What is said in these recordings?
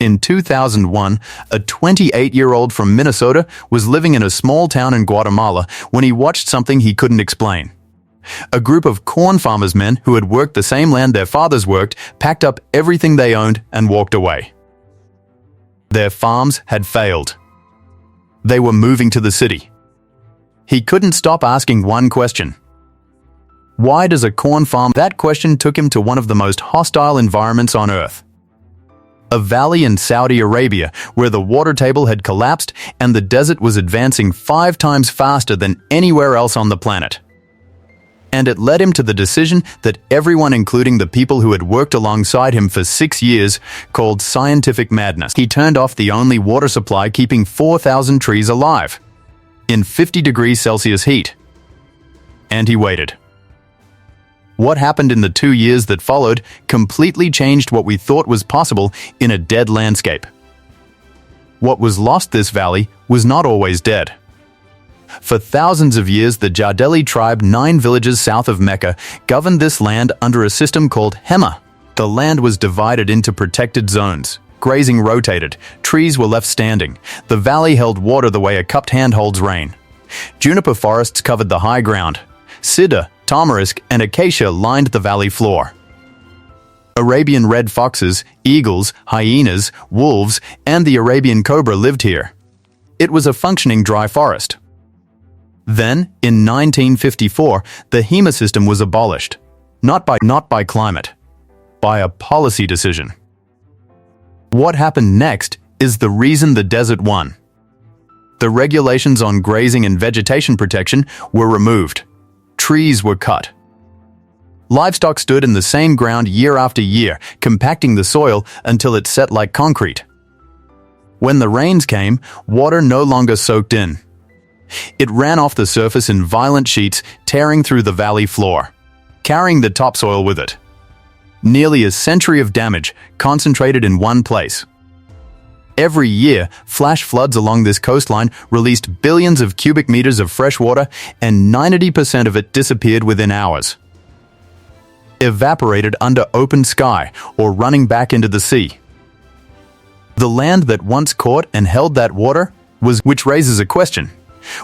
In 2001, a 28-year-old from Minnesota was living in a small town in Guatemala when he watched something he couldn't explain. A group of corn farmers' men who had worked the same land their fathers worked packed up everything they owned and walked away. Their farms had failed. They were moving to the city. He couldn't stop asking one question. Why does a corn farm? That question took him to one of the most hostile environments on Earth. A valley in Saudi Arabia where the water table had collapsed and the desert was advancing 5 times faster than anywhere else on the planet. And it led him to the decision that everyone, including the people who had worked alongside him for 6 years, called scientific madness. He turned off the only water supply keeping 4,000 trees alive in 50 degrees Celsius heat. And he waited. What happened in the 2 years that followed completely changed what we thought was possible in a dead landscape. What was lost this valley was not always dead. For thousands of years, the Jahdali tribe, 9 villages south of Mecca, governed this land under a system called Hema. The land was divided into protected zones. Grazing rotated. Trees were left standing. The valley held water the way a cupped hand holds rain. Juniper forests covered the high ground. Cedar, tamarisk, and acacia lined the valley floor. Arabian red foxes, eagles, hyenas, wolves, and the Arabian cobra lived here. It was a functioning dry forest. Then, in 1954, the HEMA system was abolished. Not by climate, by a policy decision. What happened next is the reason the desert won. The regulations on grazing and vegetation protection were removed. Trees were cut. Livestock stood in the same ground year after year, compacting the soil until it set like concrete. When the rains came, water no longer soaked in. It ran off the surface in violent sheets, tearing through the valley floor, carrying the topsoil with it. Nearly a century of damage concentrated in one place. Every year, flash floods along this coastline released billions of cubic meters of fresh water, and 90% of it disappeared within hours. Evaporated under open sky or running back into the sea. The land that once caught and held that water which raises a question.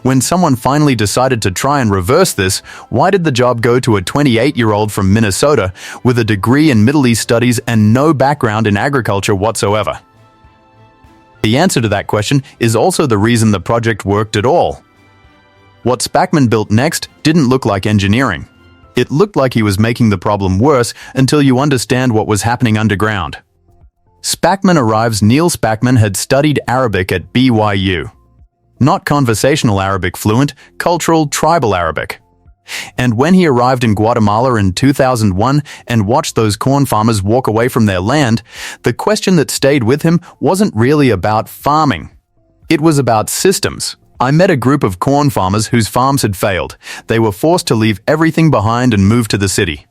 When someone finally decided to try and reverse this, why did the job go to a 28-year-old from Minnesota with a degree in Middle East studies and no background in agriculture whatsoever? The answer to that question is also the reason the project worked at all. What Spackman built next didn't look like engineering. It looked like he was making the problem worse until you understand what was happening underground. Spackman arrives. Neal Spackman had studied Arabic at BYU. Not conversational Arabic fluent, cultural, tribal Arabic. And when he arrived in Guatemala in 2001 and watched those corn farmers walk away from their land, the question that stayed with him wasn't really about farming. It was about systems. I met a group of corn farmers whose farms had failed. They were forced to leave everything behind and move to the city.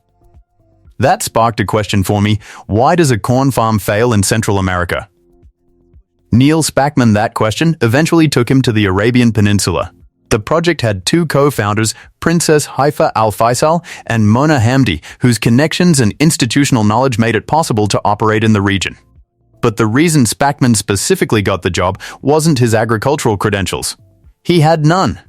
That sparked a question for me: why does a corn farm fail in Central America? Neal Spackman. That question eventually took him to the Arabian Peninsula. The project had 2 co-founders, Princess Haifa Al-Faisal and Mona Hamdi, whose connections and institutional knowledge made it possible to operate in the region. But the reason Spackman specifically got the job wasn't his agricultural credentials. He had none.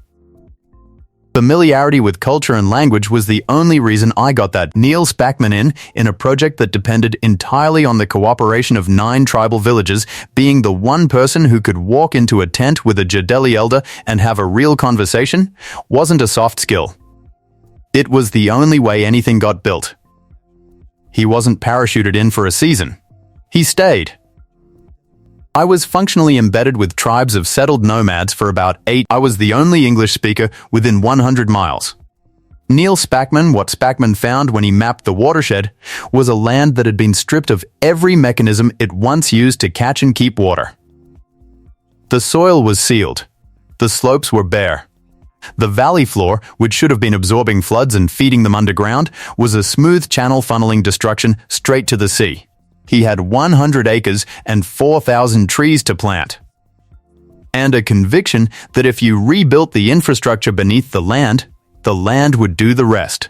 Familiarity with culture and language was the only reason I got that. Neal Spackman in a project that depended entirely on the cooperation of 9 tribal villages, being the one person who could walk into a tent with a Jahdali elder and have a real conversation, wasn't a soft skill. It was the only way anything got built. He wasn't parachuted in for a season. He stayed. I was functionally embedded with tribes of settled nomads for about 8. I was the only English speaker within 100 miles. Neal Spackman. What Spackman found when he mapped the watershed was a land that had been stripped of every mechanism it once used to catch and keep water. The soil was sealed. The slopes were bare. The valley floor, which should have been absorbing floods and feeding them underground, was a smooth channel funneling destruction straight to the sea. He had 100 acres and 4,000 trees to plant. And a conviction that if you rebuilt the infrastructure beneath the land would do the rest.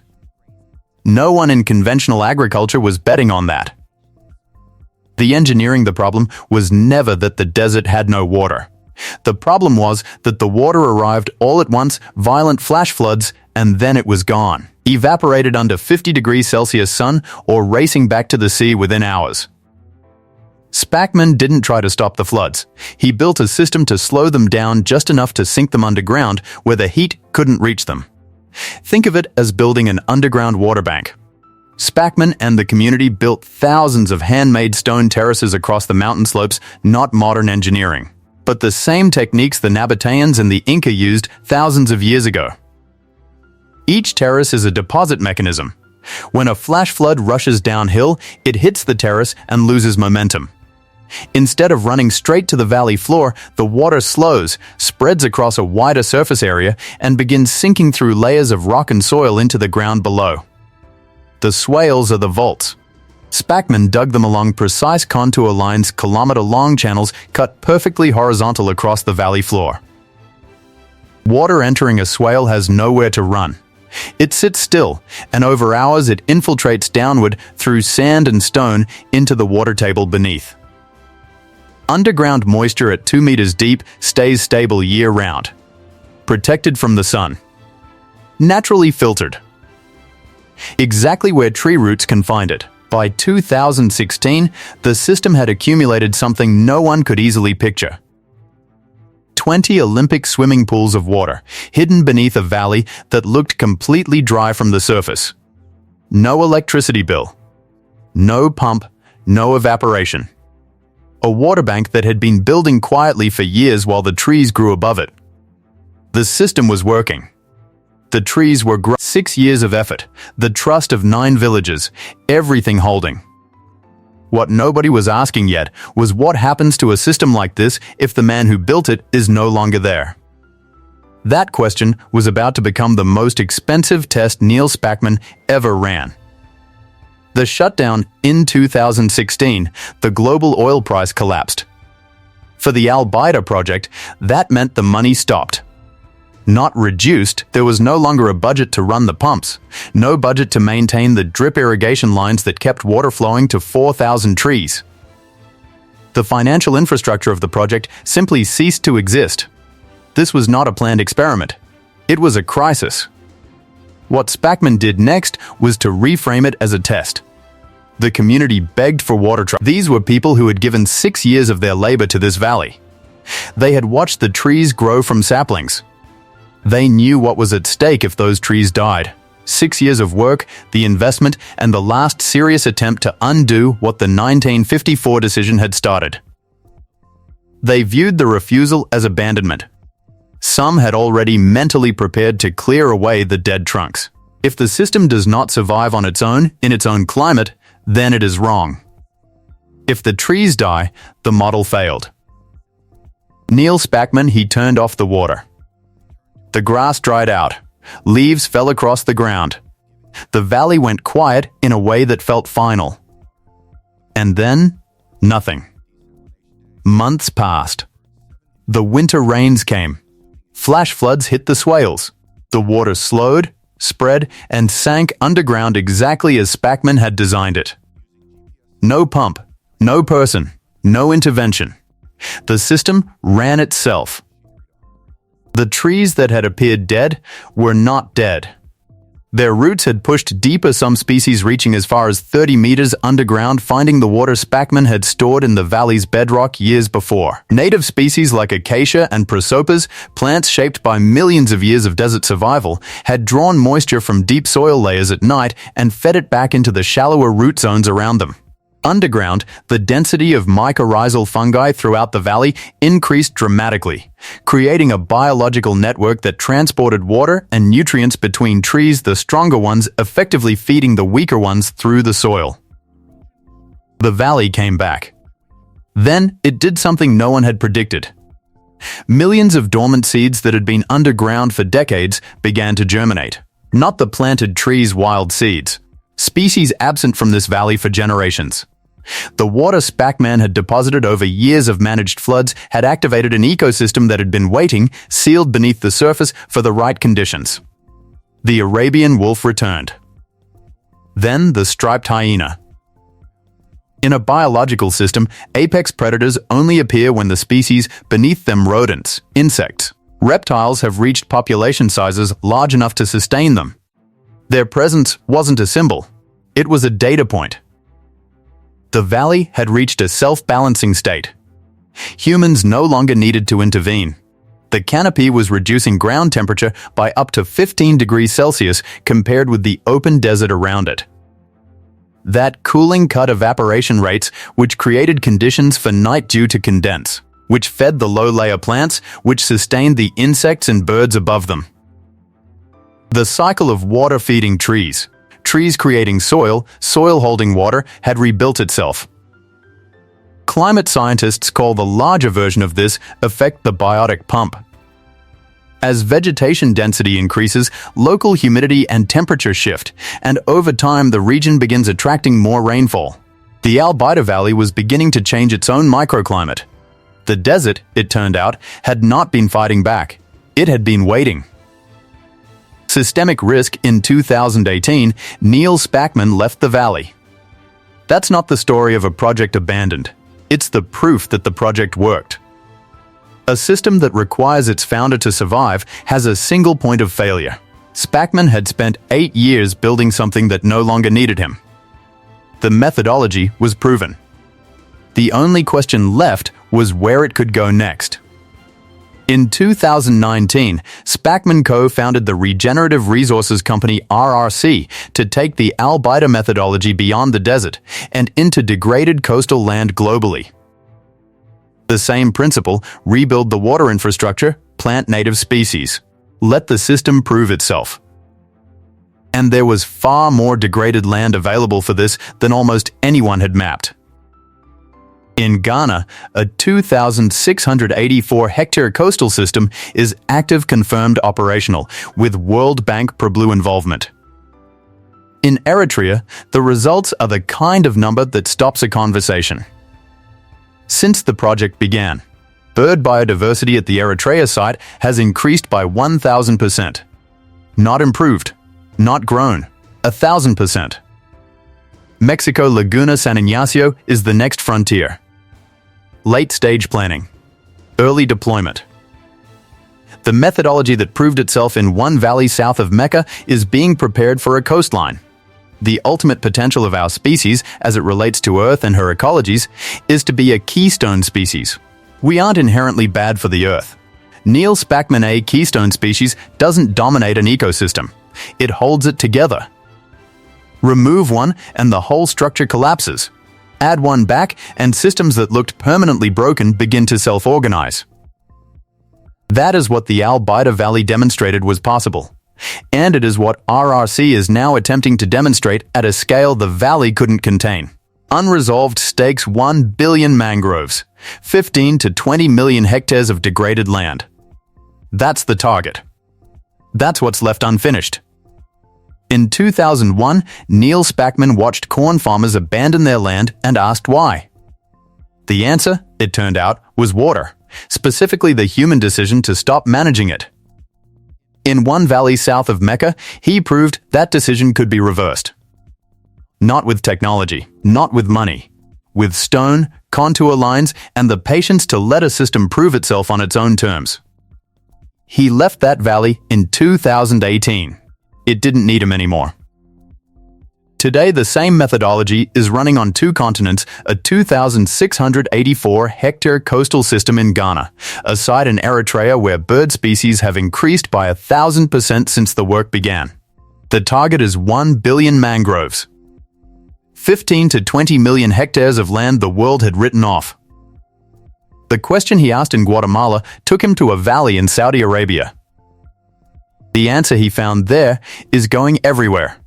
No one in conventional agriculture was betting on that. The engineering the problem was never that the desert had no water. The problem was that the water arrived all at once, violent flash floods, and then it was gone. Evaporated under 50 degrees Celsius sun or racing back to the sea within hours. Spackman didn't try to stop the floods. He built a system to slow them down just enough to sink them underground where the heat couldn't reach them. Think of it as building an underground water bank. Spackman and the community built thousands of handmade stone terraces across the mountain slopes, not modern engineering, but the same techniques the Nabateans and the Inca used thousands of years ago. Each terrace is a deposit mechanism. When a flash flood rushes downhill, it hits the terrace and loses momentum. Instead of running straight to the valley floor, the water slows, spreads across a wider surface area, and begins sinking through layers of rock and soil into the ground below. The swales are the vaults. Spackman dug them along precise contour lines, kilometre-long channels cut perfectly horizontal across the valley floor. Water entering a swale has nowhere to run. It sits still, and over hours it infiltrates downward through sand and stone into the water table beneath. Underground moisture at 2 meters deep stays stable year-round. Protected from the sun. Naturally filtered. Exactly where tree roots can find it. By 2016, the system had accumulated something no one could easily picture. 20 Olympic swimming pools of water, hidden beneath a valley that looked completely dry from the surface. No electricity bill. No pump, no evaporation. A water bank that had been building quietly for years while the trees grew above it. The system was working. The trees were growing. 6 years of effort, the trust of 9 villages, everything holding. What nobody was asking yet was what happens to a system like this if the man who built it is no longer there. That question was about to become the most expensive test Neal Spackman ever ran. The shutdown in 2016, the global oil price collapsed. For the Al-Baydha project, that meant the money stopped. Not reduced, there was no longer a budget to run the pumps, no budget to maintain the drip irrigation lines that kept water flowing to 4,000 trees. The financial infrastructure of the project simply ceased to exist. This was not a planned experiment. It was a crisis. What Spackman did next was to reframe it as a test. The community begged for water trucks. These were people who had given 6 years of their labor to this valley. They had watched the trees grow from saplings. They knew what was at stake if those trees died. 6 years of work, the investment, and the last serious attempt to undo what the 1954 decision had started. They viewed the refusal as abandonment. Some had already mentally prepared to clear away the dead trunks. If the system does not survive on its own, in its own climate, then it is wrong. If the trees die, the model failed. Neal Spackman, he turned off the water. The grass dried out. Leaves fell across the ground. The valley went quiet in a way that felt final. And then, nothing. Months passed. The winter rains came. Flash floods hit the swales. The water slowed, spread, and sank underground exactly as Spackman had designed it. No pump, no person, no intervention. The system ran itself. The trees that had appeared dead were not dead. Their roots had pushed deeper, some species reaching as far as 30 meters underground, finding the water Spackman had stored in the valley's bedrock years before. Native species like acacia and prosopis, plants shaped by millions of years of desert survival, had drawn moisture from deep soil layers at night and fed it back into the shallower root zones around them. Underground, the density of mycorrhizal fungi throughout the valley increased dramatically, creating a biological network that transported water and nutrients between trees, the stronger ones effectively feeding the weaker ones through the soil. The valley came back. Then it did something no one had predicted. Millions of dormant seeds that had been underground for decades began to germinate. Not the planted trees' wild seeds. Species absent from this valley for generations. The water Spackman had deposited over years of managed floods had activated an ecosystem that had been waiting, sealed beneath the surface, for the right conditions. The Arabian wolf returned. Then the striped hyena. In a biological system, apex predators only appear when the species beneath them, rodents, insects, reptiles, have reached population sizes large enough to sustain them. Their presence wasn't a symbol, it was a data point. The valley had reached a self-balancing state. Humans no longer needed to intervene. The canopy was reducing ground temperature by up to 15 degrees Celsius compared with the open desert around it. That cooling cut evaporation rates, which created conditions for night dew to condense, which fed the low-layer plants, which sustained the insects and birds above them. The cycle of water feeding trees, trees creating soil, soil holding water, had rebuilt itself. Climate scientists call the larger version of this effect the biotic pump. As vegetation density increases, local humidity and temperature shift, and over time the region begins attracting more rainfall. The Al-Baydha Valley was beginning to change its own microclimate. The desert, it turned out, had not been fighting back. It had been waiting. Systemic risk. In 2018, Neal Spackman left the valley. That's not the story of a project abandoned. It's the proof that the project worked. A system that requires its founder to survive has a single point of failure. Spackman had spent 8 years building something that no longer needed him. The methodology was proven. The only question left was where it could go next. In 2019, Spackman co-founded the regenerative resources company RRC to take the Al-Baydha methodology beyond the desert and into degraded coastal land globally. The same principle: rebuild the water infrastructure, plant native species. Let the system prove itself. And there was far more degraded land available for this than almost anyone had mapped. In Ghana, a 2,684-hectare coastal system is active, confirmed operational, with World Bank ProBlue involvement. In Eritrea, the results are the kind of number that stops a conversation. Since the project began, bird biodiversity at the Eritrea site has increased by 1,000%. Not improved, not grown, 1,000%. Mexico Laguna San Ignacio is the next frontier. Late-stage planning, early deployment. The methodology that proved itself in one valley south of Mecca is being prepared for a coastline. The ultimate potential of our species, as it relates to Earth and her ecologies, is to be a keystone species. We aren't inherently bad for the Earth. Neal Spackman, a keystone species, doesn't dominate an ecosystem. It holds it together. Remove one and the whole structure collapses. Add one back and systems that looked permanently broken begin to self-organize. That is what the Al-Baydha Valley demonstrated was possible. And it is what RRC is now attempting to demonstrate at a scale the valley couldn't contain. Unresolved stakes: 1 billion mangroves, 15 to 20 million hectares of degraded land. That's the target. That's what's left unfinished. In 2001, Neal Spackman watched corn farmers abandon their land and asked why. The answer, it turned out, was water, specifically the human decision to stop managing it. In one valley south of Mecca, he proved that decision could be reversed. Not with technology, not with money. With stone, contour lines, and the patience to let a system prove itself on its own terms. He left that valley in 2018. It didn't need him anymore. Today, the same methodology is running on 2 continents, a 2,684-hectare coastal system in Ghana, a site in Eritrea where bird species have increased by 1,000% since the work began. The target is 1 billion mangroves. 15 to 20 million hectares of land the world had written off. The question he asked in Guatemala took him to a valley in Saudi Arabia. The answer he found there is going everywhere.